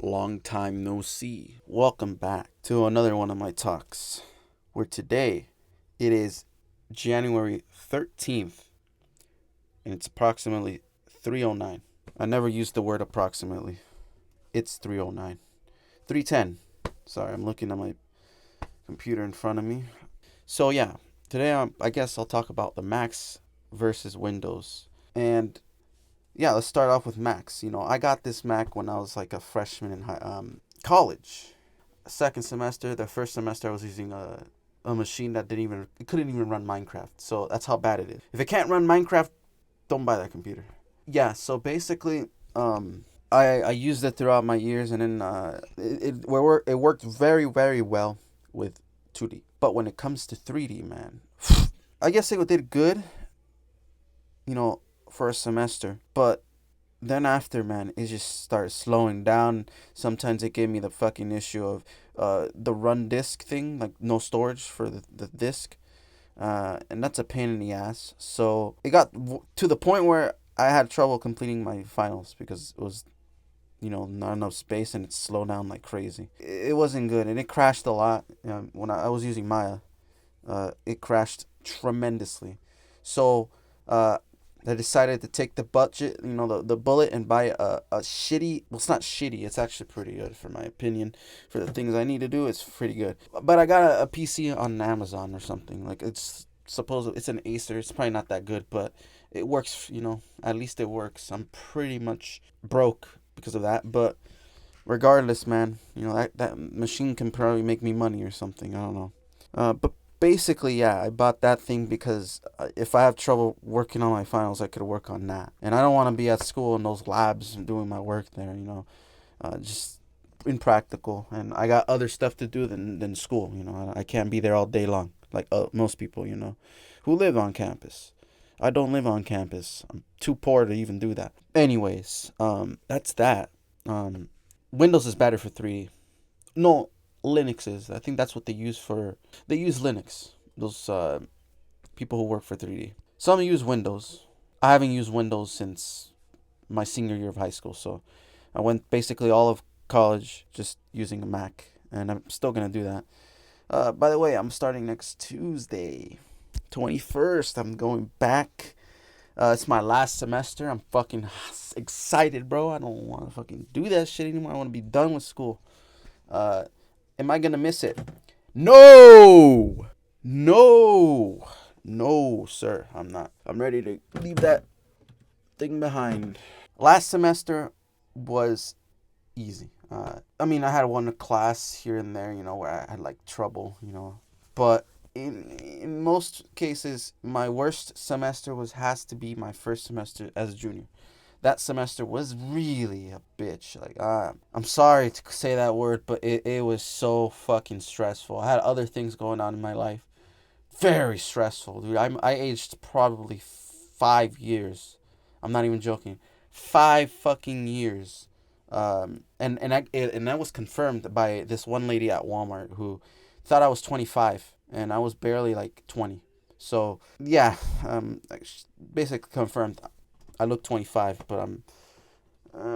Long time no see. Welcome back to another one of my talks. Where today it is January 13th and it's approximately 3:09. I never used the word approximately. It's 3:09. 3:10. Sorry, I'm looking at my computer in front of me. So yeah, today I guess I'll talk about the Macs versus Windows. And yeah, let's start off with Macs. I got this Mac when I was like a freshman in college. Second semester, the first semester I was using a machine that it couldn't even run Minecraft. So that's how bad it is. If it can't run Minecraft, don't buy that computer. Yeah, so basically, I used it throughout my years, and then it worked very very well with 2D. But when it comes to 3D, man, I guess it did good, you know, for a semester. But then after, man, it just started slowing down. Sometimes it gave me the fucking issue of the run disk thing, like no storage for the disk, and that's a pain in the ass. So it got to the point where I had trouble completing my finals because it was not enough space and it slowed down like crazy. It wasn't good and it crashed a lot. When I was using Maya, it crashed tremendously. So uh, I decided to take the budget, the bullet, and buy a shitty. Well, it's not shitty. It's actually pretty good for my opinion. For the things I need to do, it's pretty good. But I got a PC on Amazon or something. Like it's an Acer. It's probably not that good, but it works. At least it works. I'm pretty much broke because of that, but regardless, man, that machine can probably make me money or something. I don't know. But basically, yeah, I bought that thing because if I have trouble working on my finals, I could work on that. And I don't want to be at school in those labs and doing my work there, just impractical. And I got other stuff to do than school, I can't be there all day long like most people, who live on campus. I don't live on campus. I'm too poor to even do that. Anyways, that's that. Um, Windows is better for 3D. No, Linux is. I think that's what they use for. They use Linux. Those people who work for 3D. Some use Windows. I haven't used Windows since my senior year of high school, so I went basically all of college just using a Mac, and I'm still gonna do that. By the way, I'm starting next Tuesday, 21st. I'm going back. It's my last semester. I'm fucking excited, bro. I don't want to fucking do that shit anymore. I want to be done with school. Uh, Am I gonna miss it? No, no, no, sir. I'm not. I'm ready to leave that thing behind. Last semester was easy. I mean, I had one class here and there, where I had like trouble, but in most cases, my worst semester has to be my first semester as a junior. That semester was really a bitch. Like, I'm sorry to say that word, but it was so fucking stressful. I had other things going on in my life. Very stressful, dude. I aged probably 5 years. I'm not even joking. 5 fucking years. And that was confirmed by this one lady at Walmart who thought I was 25 and I was barely like 20. So yeah, basically confirmed I look 25, but I'm.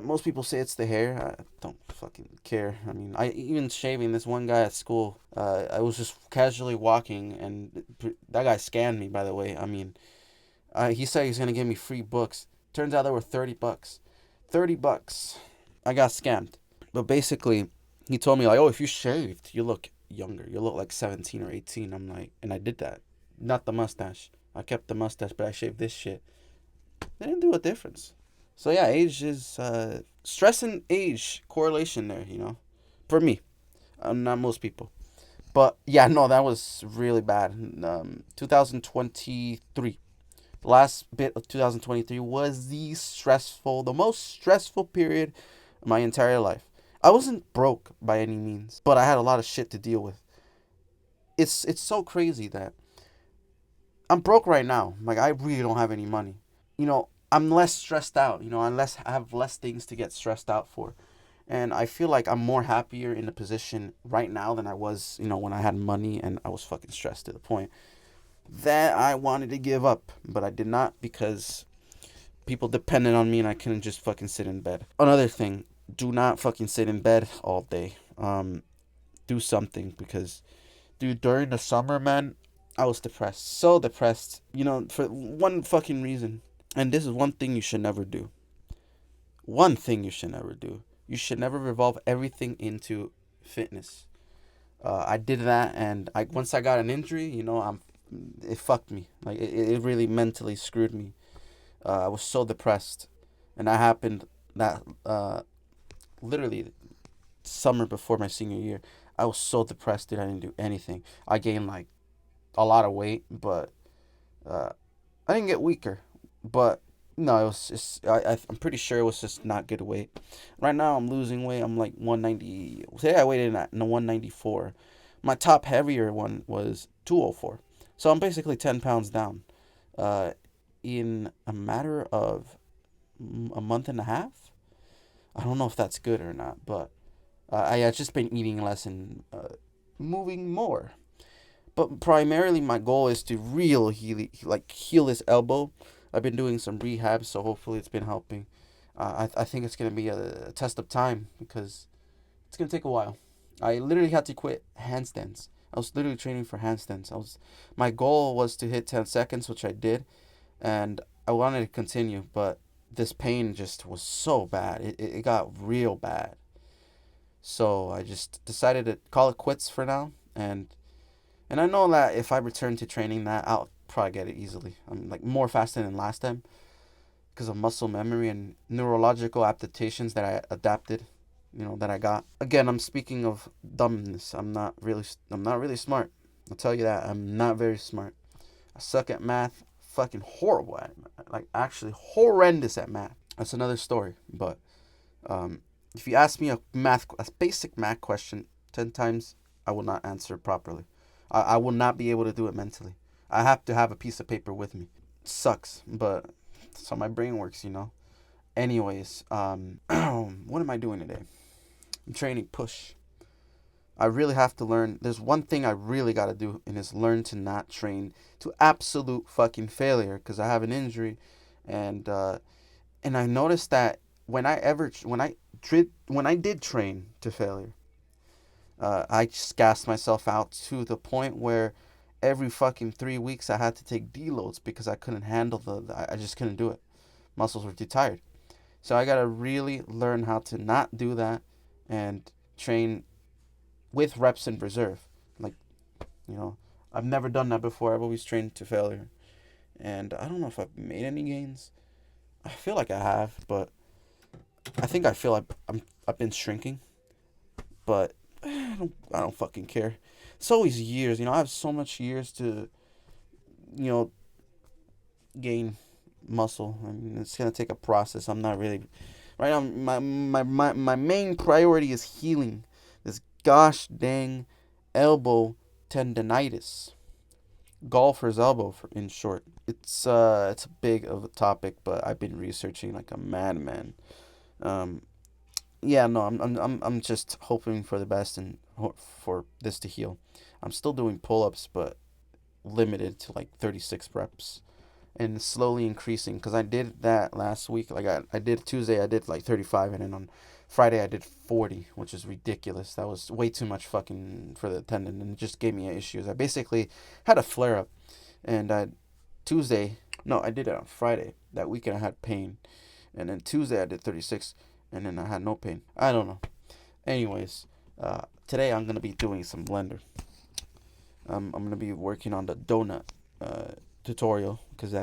Most people say it's the hair. I don't fucking care. I mean, I even shaving this one guy at school. I was just casually walking, and that guy scanned me. By the way, I mean, he said he was gonna give me free books. Turns out they were $30. $30. I got scammed. But basically, he told me like, oh, if you shaved, you look younger. You look like 17 or 18. I'm like, and I did that. Not the mustache. I kept the mustache, but I shaved this shit. They didn't do a difference. So yeah, age is stress and age correlation there. For me, not most people. But yeah, no, that was really bad. 2023, the last bit of 2023 was the most stressful period of my entire life. I wasn't broke by any means, but I had a lot of shit to deal with. It's so crazy that I'm broke right now. Like I really don't have any money. I'm less stressed out. I have less things to get stressed out for, and I feel like I'm more happier in a position right now than I was, when I had money and I was fucking stressed to the point that I wanted to give up, but I did not because people depended on me and I couldn't just fucking sit in bed. Another thing. do not fucking sit in bed all day. Do something because, dude, during the summer, man, I was depressed, so depressed. For one fucking reason. And this is one thing you should never do. One thing you should never do. You should never revolve everything into fitness. I did that, and I once I got an injury, it fucked me. Like it really mentally screwed me. I was so depressed, and that happened that literally summer before my senior year. I was so depressed that I didn't do anything. I gained like a lot of weight, but uh, I didn't get weaker. But no, it was just I'm pretty sure it was just not good weight. Right now I'm losing weight. I'm like 190. Today I weighed in at 194. My top heavier one was 204. So I'm basically 10 pounds down. Uh, in a matter of a month and a half. I don't know if that's good or not, but I just been eating less and moving more. But primarily, my goal is to heal this elbow. I've been doing some rehab, so hopefully it's been helping. I think it's gonna be a test of time because it's gonna take a while. I literally had to quit handstands. I was literally training for handstands. My goal was to hit 10 seconds, which I did, and I wanted to continue, but this pain just was so bad. It got real bad. So I just decided to call it quits for now, and I know that if I return to training that, I'll probably get it easily. I'm like more faster than last time because of muscle memory and neurological adaptations that I adapted, that I got. Again, I'm speaking of dumbness. I'm not really smart. I'll tell you that. I'm not very smart. I suck at math. Fucking horrible at it. Like actually horrendous at math. That's another story. But if you ask me a basic math question 10 times, I will not answer properly. I will not be able to do it mentally. I have to have a piece of paper with me. It sucks, but that's how my brain works. Anyways, what am I doing today? I'm training push. I really have to learn. There's one thing I really got to do, and is learn to not train to absolute fucking failure because I have an injury, and and I noticed that when I did train to failure, I just gassed myself out to the point where every fucking 3 weeks I had to take deloads because I couldn't handle I just couldn't do it. Muscles were too tired. So I gotta really learn how to not do that and train with reps in reserve. Like, you know, I've never done that before. I've always trained to failure. And I don't know if I've made any gains. I feel like I have, but I feel like I've been shrinking, but I don't fucking care. It's always years, I have so much years to, you know, gain muscle. I mean, it's gonna take a process. I'm not really right now. My main priority is healing this gosh dang elbow tendonitis, golfer's elbow, in short. It's a big of a topic, but I've been researching like a madman. Um, yeah, no, I'm just hoping for the best and for this to heal. I'm still doing pull-ups, but limited to like 36 reps and slowly increasing because I did that last week. Like I did Tuesday, I did like 35, and then on Friday I did 40, which is ridiculous. That was way too much fucking for the tendon, and it just gave me issues. I basically had a flare up, and Tuesday, no, I did it on Friday. That weekend I had pain, and then Tuesday I did 36, and then I had no pain. I don't know. Anyways, today I'm gonna be doing some blender. I'm gonna be working on the donut tutorial because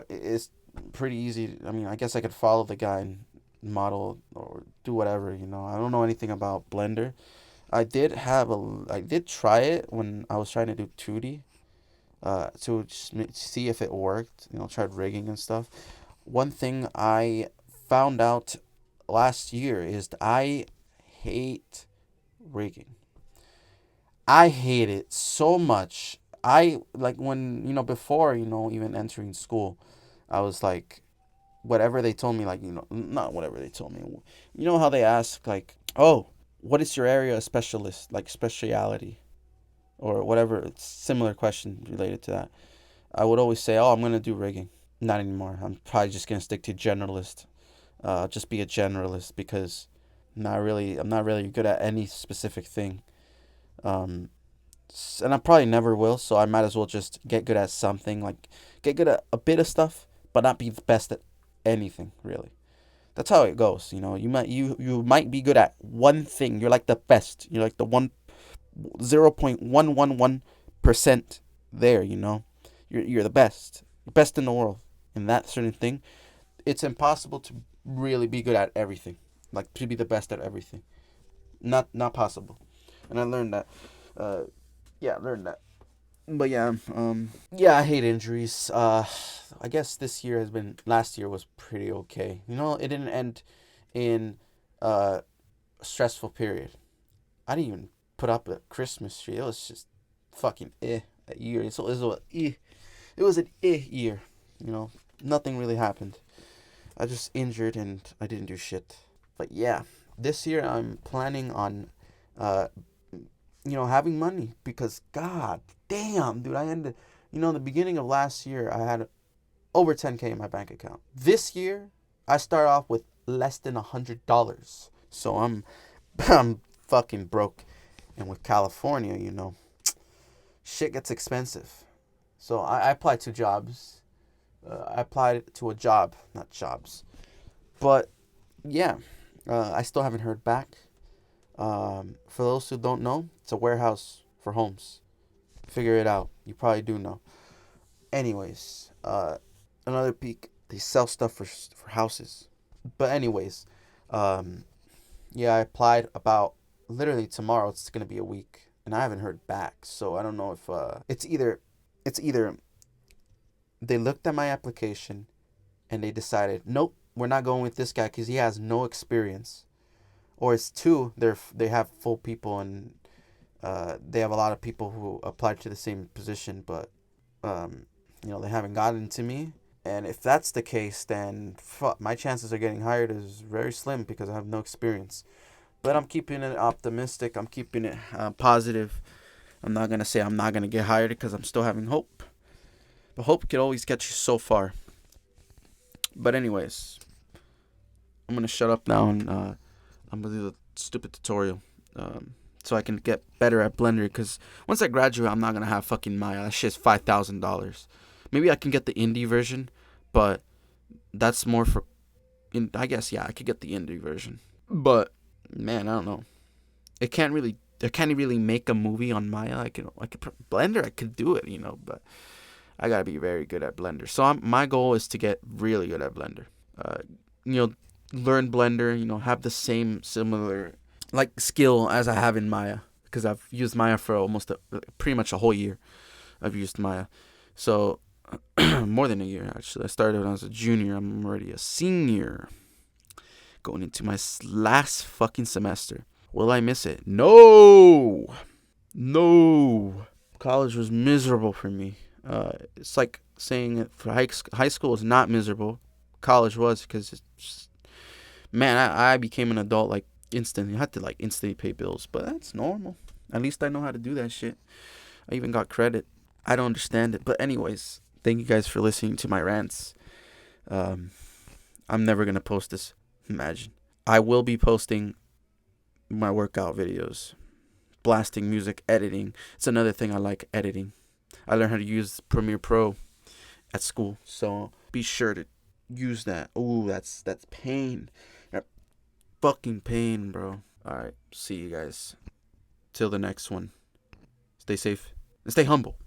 it's pretty easy. I mean, I guess I could follow the guy and model or do whatever. I don't know anything about Blender. I did try it when I was trying to do 2D. To see if it worked. Tried rigging and stuff. One thing I found out last year is that I hate rigging. I hate it so much. I like when, before, even entering school, I was like, whatever they told me, like, not whatever they told me. You know how they ask, like, oh, what is your area of specialist, like speciality, or whatever, it's similar question related to that. I would always say, oh, I'm going to do rigging. Not anymore. I'm probably just going to stick to generalist. just be a generalist because I'm not really good at any specific thing. Um, and I probably never will, so I might as well just get good at something, like get good at a bit of stuff, but not be the best at anything, really. That's how it goes, you know. You might be good at one thing. You're like the best. You're like the 0.111% there, you know. You're the best. Best in the world in that certain thing. It's impossible to really be good at everything. Like to be the best at everything. Not possible. And I learned that. Uh, yeah, I learned that. But yeah, I hate injuries. I guess this year has been. Last year was pretty okay. You know, it didn't end in a stressful period. I didn't even put up a Christmas tree. It was just fucking a year. So it was an year. You know, nothing really happened. I just injured and I didn't do shit. But yeah, this year I'm planning on, uh, having money because god damn, dude, I ended. In the beginning of last year, I had over 10K in my bank account. This year, I start off with less than $100. So I'm fucking broke. And with California, shit gets expensive. So I applied to jobs. I applied to a job, not jobs. But yeah, I still haven't heard back. For those who don't know, it's a warehouse for homes. Figure it out. You probably do know. Anyways, another peek. They sell stuff for houses. But anyways, um, yeah, I applied about literally tomorrow. It's gonna be a week, and I haven't heard back. So I don't know if it's either they looked at my application and they decided, nope, we're not going with this guy because he has no experience, or it's two, they have full people and they have a lot of people who applied to the same position, but they haven't gotten to me. And if that's the case, then my chances of getting hired is very slim because I have no experience. But I'm keeping it optimistic. I'm keeping it positive. I'm not gonna say I'm not gonna get hired because I'm still having hope. But hope can always get you so far. But anyways, I'm gonna shut up now and I'm gonna do the stupid tutorial. So I can get better at Blender. Because once I graduate, I'm not gonna have fucking Maya. That shit's $5,000. Maybe I can get the indie version, but that's more for. I guess yeah, I could get the indie version. But man, I don't know. It can't really. I can't really make a movie on Maya. I could Blender. I could do it, but I gotta be very good at Blender. So my goal is to get really good at Blender. Uh, you know, learn Blender. Have the same similar like skill as I have in Maya because I've used Maya for almost pretty much a whole year. I've used Maya, so more than a year actually. I started when I was a junior. I'm already a senior, going into my last fucking semester. Will I miss it? No, no. College was miserable for me. It's like saying that for high school is not miserable. College was because it's just, man, I became an adult like instantly. I had to like instantly pay bills, but that's normal. At least I know how to do that shit. I even got credit. I don't understand it, but anyways, thank you guys for listening to my rants. I'm never gonna post this. Imagine. I will be posting my workout videos, blasting music, editing. It's another thing I like, editing. I learned how to use Premiere Pro at school, so be sure to use that. Ooh, that's pain. That fucking pain, bro. All right, see you guys. Till the next one. Stay safe and stay humble.